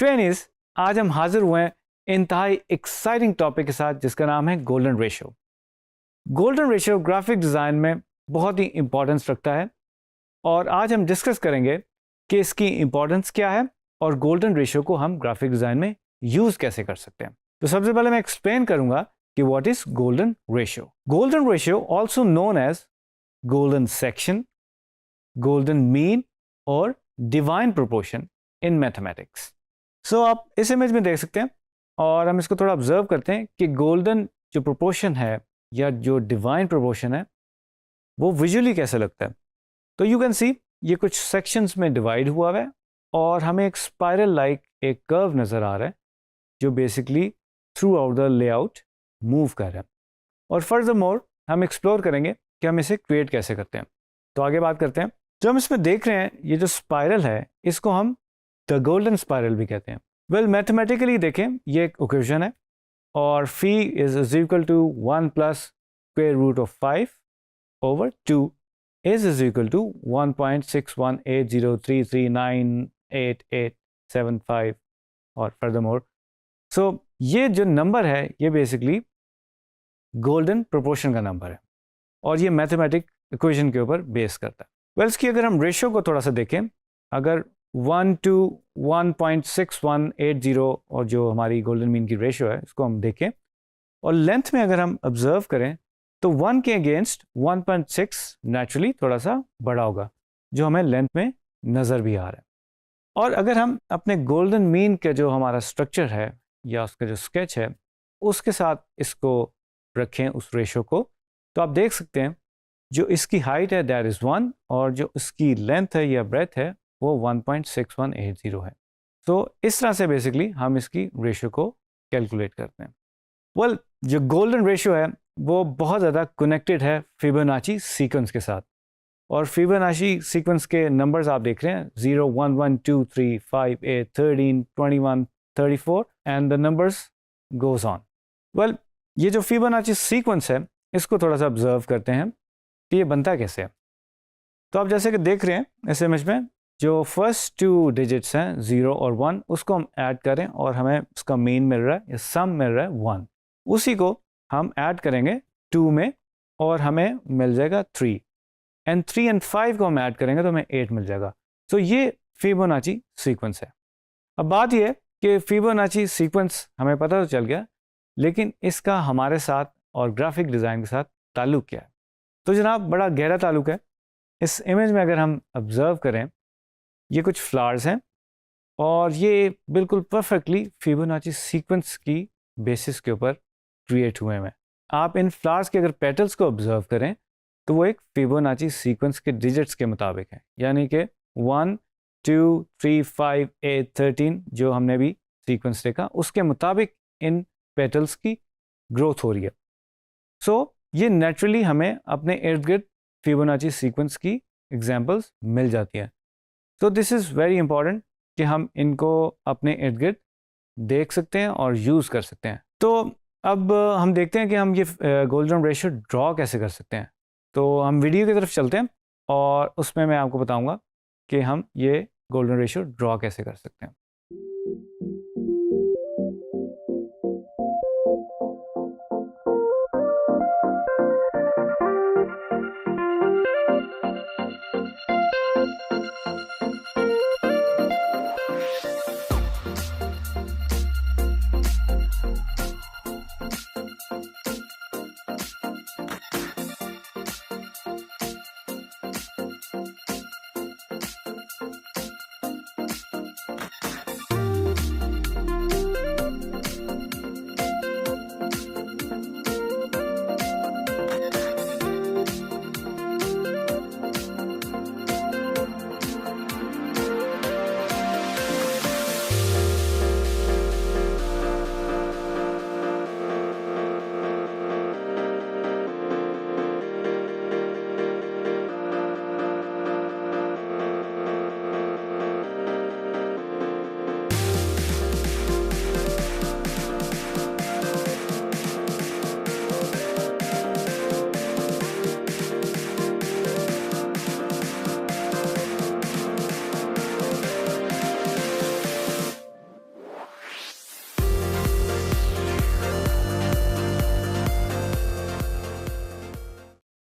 Trainees, आज हम हाजिर हुए हैं इंतहाई एक्साइटिंग टॉपिक के साथ जिसका नाम है golden ratio. Golden ratio graphic design में बहुत ही इंपॉर्टेंस रखता है और आज हम डिस्कस करेंगे कि इसकी इंपॉर्टेंस क्या है और गोल्डन रेशियो को हम ग्राफिक डिज़ाइन में यूज़ कैसे कर सकते हैं। तो सबसे पहले मैं एक्सप्लेन करूंगा कि what is golden ratio. Golden ratio also known as golden section, golden mean और divine proportion in mathematics. So आप इस इमेज में देख सकते हैं और हम इसको थोड़ा ऑब्जर्व करते हैं कि गोल्डन जो प्रोपोर्शन है या जो डिवाइन प्रोपोर्शन है वो विजुअली कैसे लगता है। तो यू कैन सी ये कुछ सेक्शंस में डिवाइड हुआ है और हमें एक स्पाइरल लाइक एक कर्व नज़र आ रहा है जो basically through out the layout move कर रहा है। और फर्दर मोर हम एक्सप्लोर करेंगे कि हम इसे क्रिएट कैसे करते हैं। तो आगे बात करते हैं। जो हम इसमें देख रहे हैं ये जो स्पाइरल है इसको हम द गोल्डन स्पाइरल भी कहते हैं। वेल मैथमेटिकली देखें ये एक इक्वेशन है और phi is equal to 1 plus square root of 5 over 2 is equal to 1.618033398875 और फर्दर मोर। सो ये जो नंबर है ये बेसिकली गोल्डन प्रोपोर्शन का नंबर है और ये मैथमेटिक इक्वेशन के ऊपर बेस करता है। वेल इसकी अगर हम रेशियो को थोड़ा सा देखें, अगर 1 to 1.6180 और जो हमारी गोल्डन मीन की रेशियो है इसको हम देखें और लेंथ में अगर हम ऑब्जर्व करें तो 1 के अगेंस्ट 1.6 नेचुरली थोड़ा सा बड़ा होगा जो हमें लेंथ में नज़र भी आ रहा है। और अगर हम अपने गोल्डन मीन का जो हमारा स्ट्रक्चर है या उसका जो स्केच है उसके साथ इसको रखें उस रेशियो को, तो आप देख सकते हैं जो इसकी हाइट है दैट इज़ 1 और जो इसकी लेंथ है या ब्रेथ है वो 1.6180 है। तो इस तरह से बेसिकली हम इसकी रेशियो को कैलकुलेट करते हैं। वेल जो गोल्डन रेशियो है वो बहुत ज़्यादा कनेक्टेड है फिबोनाची सीक्वेंस के साथ और फिबोनाची सीक्वेंस के नंबर्स आप देख रहे हैं 0 1 1 2 3 5 8 13 21 34 and the numbers goes on. Well ये जो फिबोनाची सीक्वेंस है इसको थोड़ा सा ऑब्जर्व करते हैं कि ये बनता कैसे है। तो आप जैसे कि देख रहे हैं इस इमेज में जो फर्स्ट 2 डिजिट्स हैं 0 और 1 उसको हम ऐड करें और हमें उसका मीन मिल रहा है या सम मिल रहा है 1, उसी को हम ऐड करेंगे 2 में और हमें मिल जाएगा 3 एंड 3 एंड 5 को हम ऐड करेंगे तो हमें 8 मिल जाएगा। तो ये फिबोनाची सीक्वेंस है। अब बात ये है कि फिबोनाची सीक्वेंस हमें पता तो चल गया लेकिन इसका हमारे साथ और ग्राफिक डिज़ाइन के साथ ताल्लुक़ क्या है। तो जनाब बड़ा गहरा ताल्लुक़ है। इस इमेज में अगर हम ऑब्ज़र्व करें ये कुछ फ्लावर्स हैं और ये बिल्कुल परफेक्टली फिबोनाची सीक्वेंस की बेसिस के ऊपर क्रिएट हुए हैं। आप इन फ्लावर्स के अगर पेटल्स को ऑब्जर्व करें तो वो एक फिबोनाची सीक्वेंस के डिजिट्स के मुताबिक है, यानी कि 1 2 3 5 8 13 जो हमने भी सीक्वेंस देखा उसके मुताबिक इन पेटल्स की ग्रोथ हो रही है। सो ये नेचुरली हमें अपने इर्द गिर्द फिबोनाची सीक्वेंस की एग्जांपल्स मिल जाती हैं। तो दिस इज़ वेरी इंपॉर्टेंट कि हम इनको अपने इर्द गिर्द देख सकते हैं और यूज़ कर सकते हैं। तो अब हम देखते हैं कि हम ये गोल्डन रेशियो ड्रॉ कैसे कर सकते हैं। तो हम वीडियो की तरफ चलते हैं और उसमें मैं आपको बताऊंगा कि हम ये गोल्डन रेशियो ड्रॉ कैसे कर सकते हैं।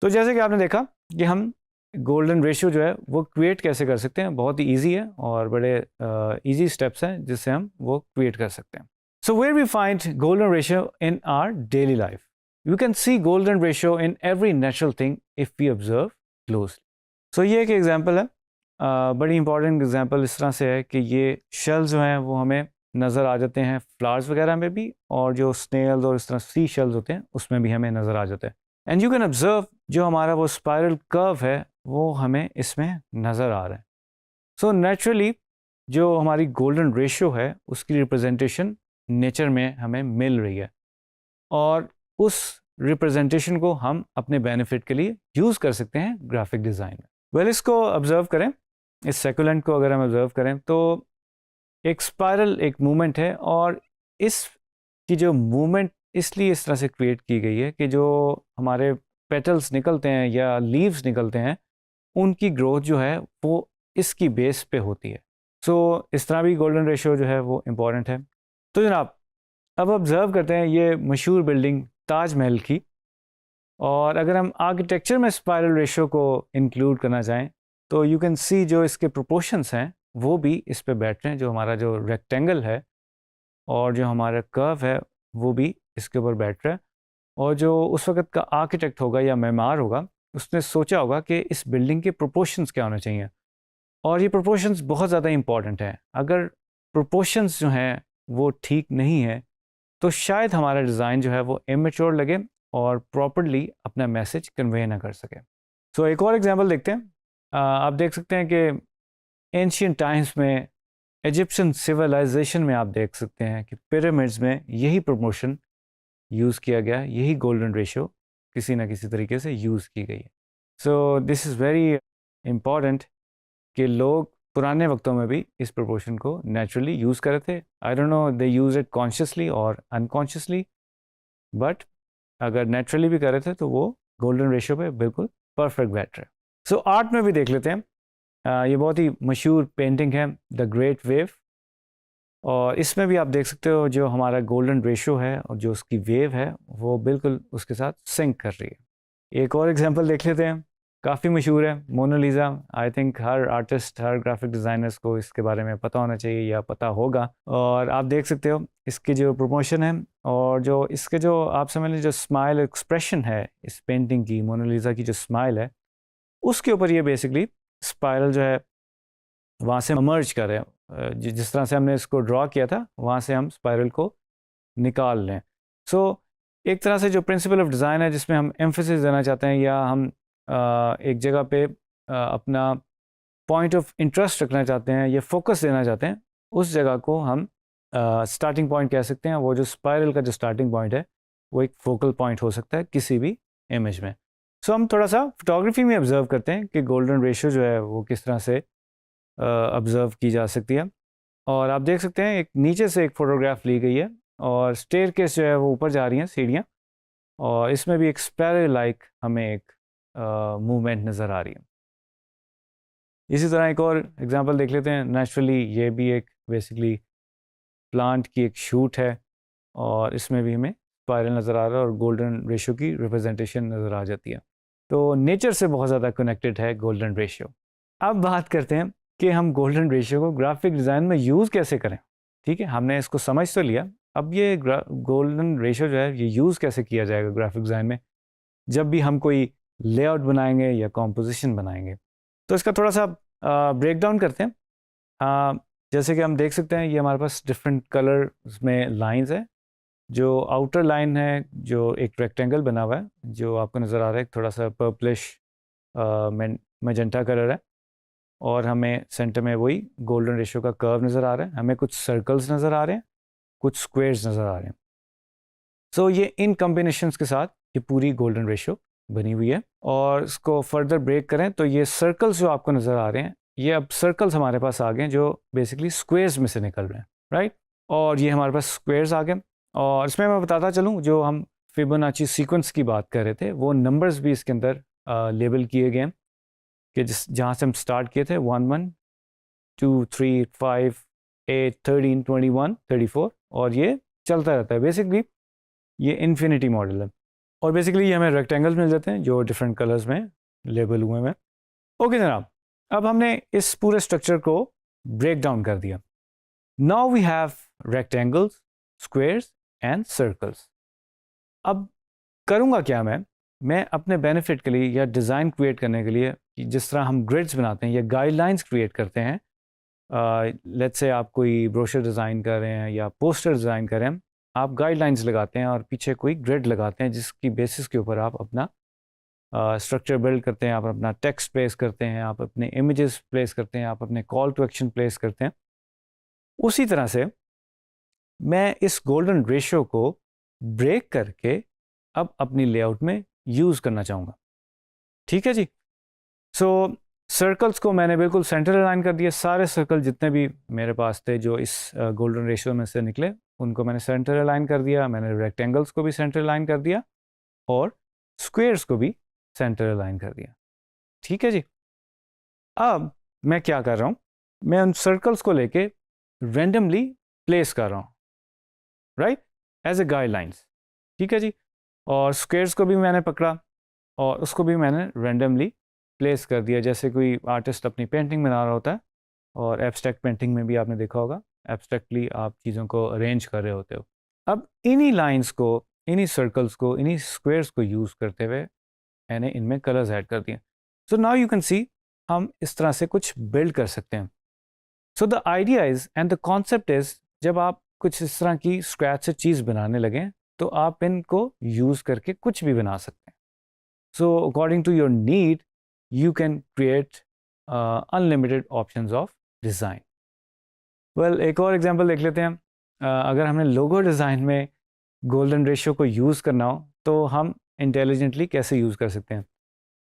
तो जैसे कि आपने देखा कि हम गोल्डन रेशियो जो है वो क्रिएट कैसे कर सकते हैं, बहुत ही ईजी है और बड़े ईजी स्टेप्स हैं जिससे हम वो क्रिएट कर सकते हैं. So where we find golden ratio in our daily life. You can see golden ratio in every natural thing if we observe closely. So ये एक एग्जाम्पल है, बड़ी इंपॉर्टेंट एग्जाम्पल इस तरह से है कि ये शेल्स जो हैं वो हमें नज़र आ जाते हैं फ्लावर्स वगैरह में भी, और जो स्नेल्स और इस तरह सी शेल्स होते हैं उसमें भी हमें नज़र आ जाते हैं. एंड यू कैन ऑब्जर्व जो हमारा वो स्पायरल कर्व है वो हमें इसमें नज़र आ रहा है. सो नेचुरली जो हमारी गोल्डन रेशियो है उसकी रिप्रेजेंटेशन नेचर में हमें मिल रही है, और उस रिप्रेजेंटेशन को हम अपने बेनिफिट के लिए यूज़ कर सकते हैं ग्राफिक डिज़ाइन में. वेल, इसको ऑब्जर्व करें, इस सेकुलेंट को अगर हम ऑब्जर्व करें तो एक स्पायरल एक मूवमेंट है, और इस की जो मूवमेंट इसलिए इस तरह से क्रिएट की गई है कि जो हमारे पेटल्स निकलते हैं या लीव्स निकलते हैं उनकी ग्रोथ जो है वो इसकी बेस पे होती है. सो इस तरह भी गोल्डन रेशियो जो है वो इम्पॉर्टेंट है. तो जनाब, अब ऑब्ज़र्व करते हैं ये मशहूर बिल्डिंग ताजमहल की, और अगर हम आर्किटेक्चर में स्पायरल रेशियो को इंक्लूड करना चाहें तो यू कैन सी जो इसके प्रोपोर्शंस हैं वो भी इस पे बैठ रहे हैं. जो हमारा जो रेक्टेंगल है और जो हमारा कर्व है वो भी इसके ऊपर बैठ रहा है, और जो उस वक्त का आर्किटेक्ट होगा या मेमार होगा उसने सोचा होगा कि इस बिल्डिंग के प्रोपोर्शंस क्या होने चाहिए, और ये प्रोपोर्शंस बहुत ज़्यादा इंपॉर्टेंट हैं. अगर प्रोपोर्शंस जो हैं वो ठीक नहीं है तो शायद हमारा डिज़ाइन जो है वो इमेच्योर लगे और प्रॉपर्ली अपना मैसेज कन्वे ना कर सके. सो एक और एग्जांपल देखते हैं. आप देख सकते हैं कि एंशियंट टाइम्स में इजिप्शियन सिविलाइजेशन में आप देख सकते हैं कि पिरामिड्स में यही प्रमोशन यूज़ किया गया, यही गोल्डन रेशियो किसी ना किसी तरीके से यूज़ की गई है. So this is very important कि लोग पुराने वक्तों में भी इस प्रोपोर्शन को नेचुरली यूज़ कर रहे थे. I don't know they use it consciously और अनकॉन्शियसली, बट अगर नेचुरली भी कर रहे थे तो वो गोल्डन रेशियो पे बिल्कुल परफेक्ट बैठ रहे. सो आर्ट में भी देख लेते हैं. ये बहुत ही मशहूर पेंटिंग है द ग्रेट वेव, और इसमें भी आप देख सकते हो जो हमारा गोल्डन रेशियो है और जो उसकी वेव है वो बिल्कुल उसके साथ सिंक कर रही है. एक और एग्जांपल देख लेते हैं, काफ़ी मशहूर है मोनालिसा. आई थिंक हर आर्टिस्ट, हर ग्राफिक डिज़ाइनर्स को इसके बारे में पता होना चाहिए या पता होगा. और आप देख सकते हो इसकी जो प्रमोशन है और जो इसके जो आप समझ लीजिए जो स्माइल एक्सप्रेशन है इस पेंटिंग की, मोनालिसा की जो स्माइल है उसके ऊपर ये बेसिकली स्पाइरल जो है वहाँ से इमर्ज कर रहे हैं. जिस तरह से हमने इसको ड्रॉ किया था वहाँ से हम स्पाइरल को निकाल लें. सो एक तरह से जो प्रिंसिपल ऑफ डिज़ाइन है जिसमें हम एम्फेसिस देना चाहते हैं या हम एक जगह पे अपना पॉइंट ऑफ इंटरेस्ट रखना चाहते हैं या फोकस देना चाहते हैं, उस जगह को हम स्टार्टिंग पॉइंट कह सकते हैं. वो जो स्पाइरल का जो स्टार्टिंग पॉइंट है वो एक फोकल पॉइंट हो सकता है किसी भी इमेज में. सो हम थोड़ा सा फोटोग्राफी में ऑब्जर्व करते हैं कि गोल्डन रेशियो जो है वो किस तरह से ऑब्ज़र्व की जा सकती है. और आप देख सकते हैं एक नीचे से एक फ़ोटोग्राफ ली गई है और स्टेयरकेस जो है वो ऊपर जा रही हैं सीढ़ियाँ, और इसमें भी एक स्पैरो लाइक हमें एक मूवमेंट नज़र आ रही है. इसी तरह एक और एग्जांपल देख लेते हैं. नेचुरली ये भी एक बेसिकली प्लांट की एक शूट है और इसमें भी हमें स्पाइरल नज़र आ रहा है और गोल्डन रेशियो की रिप्रेजेंटेशन नज़र आ जाती है. तो नेचर से बहुत ज़्यादा कनेक्टेड है गोल्डन रेशियो. अब बात करते हैं कि हम गोल्डन रेशियो को ग्राफिक डिज़ाइन में यूज़ कैसे करें. ठीक है, हमने इसको समझ तो लिया, अब ये गोल्डन रेशियो जो है ये यूज़ कैसे किया जाएगा ग्राफिक डिज़ाइन में जब भी हम कोई लेआउट बनाएंगे या कॉम्पोजिशन बनाएंगे. तो इसका थोड़ा सा ब्रेक डाउन करते हैं. जैसे कि हम देख सकते हैं ये हमारे पास डिफरेंट कलर्स में लाइंस है. जो आउटर लाइन है जो एक रेक्टेंगल बना हुआ है जो आपको नज़र आ रहा है, थोड़ा सा पर्पलिश मैजेंटा कलर है, और हमें सेंटर में वही गोल्डन रेशियो का कर्व नज़र आ रहा है. हमें कुछ सर्कल्स नज़र आ रहे हैं, कुछ स्क्वेयर्स नज़र आ रहे हैं. सो ये इन कॉम्बिनेशंस के साथ ये पूरी गोल्डन रेशियो बनी हुई है. और इसको फर्दर ब्रेक करें तो ये सर्कल्स जो आपको नज़र आ रहे हैं ये अब सर्कल्स हमारे पास आ गए जो बेसिकली स्क्वेयर्स में से निकल रहे हैं, राइट. और ये हमारे पास स्क्वेयर्स आ गए. और इसमें मैं बताता चलूँ जो हम फिबोनाची सीक्वेंस की बात कर रहे थे वो नंबर्स भी इसके अंदर लेबल किए गए हैं कि जहाँ से हम स्टार्ट किए थे 1 1 2 3 5 8 13 21 34, और ये चलता रहता है. बेसिकली ये इन्फिनिटी मॉडल है. और बेसिकली ये हमें रेक्टेंगल्स मिल जाते हैं जो डिफरेंट कलर्स में लेबल हुए हैं। ओके जनाब, अब हमने इस पूरे स्ट्रक्चर को ब्रेक डाउन कर दिया। Now we have rectangles, squares and circles. अब करूँगा क्या मैं अपने बेनिफिट के लिए या डिज़ाइन क्रिएट करने के लिए, जिस तरह हम ग्रिड्स बनाते हैं या गाइडलाइंस क्रिएट करते हैं, लेट्स से आप कोई ब्रोशर डिज़ाइन कर रहे हैं या पोस्टर डिज़ाइन कर रहे हैं, आप गाइडलाइंस लगाते हैं और पीछे कोई ग्रिड लगाते हैं जिसकी बेसिस के ऊपर आप अपना स्ट्रक्चर बिल्ड करते हैं, आप अपना टेक्स्ट प्लेस करते हैं, आप अपने इमेजेस प्लेस करते हैं, आप अपने कॉल टू एक्शन प्लेस करते हैं। उसी तरह से मैं इस गोल्डन रेशियो को ब्रेक करके अब अपनी लेआउट में यूज़ करना चाहूँगा। ठीक है जी। सो सर्कल्स को मैंने बिल्कुल सेंटर अलाइन कर दिया। सारे सर्कल जितने भी मेरे पास थे जो इस गोल्डन रेशियो में से निकले, उनको मैंने सेंटर अलाइन कर दिया। मैंने रेक्टेंगल्स को भी सेंटर अलाइन कर दिया और स्क्वेयर्स को भी सेंटर अलाइन कर दिया। ठीक है जी। अब मैं क्या कर रहा हूँ, मैं उन सर्कल्स को लेके रेंडमली प्लेस कर रहा हूँ, राइट, एज ए गाइडलाइंस। ठीक है जी। और स्क्वेयर्स को भी मैंने पकड़ा और उसको भी मैंने रेंडमली प्लेस कर दिया, जैसे कोई आर्टिस्ट अपनी पेंटिंग बना रहा होता है। और एब्स्ट्रैक्ट पेंटिंग में भी आपने देखा होगा, एब्स्ट्रैक्टली आप चीज़ों को अरेंज कर रहे होते हो। अब इन्हीं लाइंस को, इन्हीं सर्कल्स को, इन्हीं स्क्वेयर्स को यूज़ करते हुए मैंने इनमें कलर्स ऐड कर दिए। सो नाउ यू कैन सी हम इस तरह से कुछ बिल्ड कर सकते हैं। So the idea is and the concept is, जब आप कुछ इस तरह की स्क्रैच से चीज़ बनाने लगें तो आप इनको यूज़ करके कुछ भी बना सकते हैं। So according to your need you can create unlimited options of design. Well, एक और एग्जांपल देख लेते हैं। अगर हमने लोगो डिज़ाइन में गोल्डन रेशियो को यूज़ करना हो तो हम इंटेलिजेंटली कैसे यूज़ कर सकते हैं।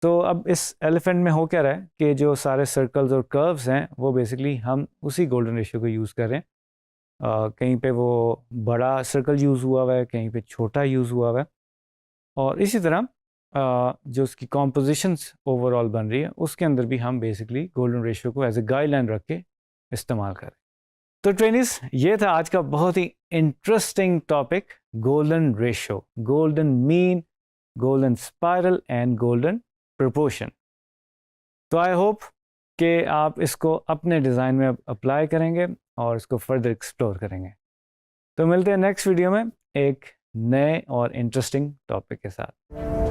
तो अब इस एलिफेंट में हो क्या रहा है कि जो सारे सर्कल्स और कर्व्स हैं वो बेसिकली हम उसी गोल्डन रेशियो को यूज़ कर रहे हैं। कहीं पे वो बड़ा सर्कल यूज़ हुआ हुआ है, कहीं पे छोटा यूज़ हुआ हुआ है, और इसी तरह जो उसकी कॉम्पोजिशंस ओवरऑल बन रही है उसके अंदर भी हम बेसिकली गोल्डन रेशियो को एज ए गाइडलाइन रख के इस्तेमाल करें। तो ट्रेनिस, ये था आज का बहुत ही interesting topic, golden ratio, golden mean, golden spiral and golden proportion. तो आई होप कि आप इसको अपने डिज़ाइन में अप्लाई करेंगे और इसको फर्दर एक्सप्लोर करेंगे। तो मिलते हैं नेक्स्ट वीडियो में एक नए और इंटरेस्टिंग टॉपिक के साथ।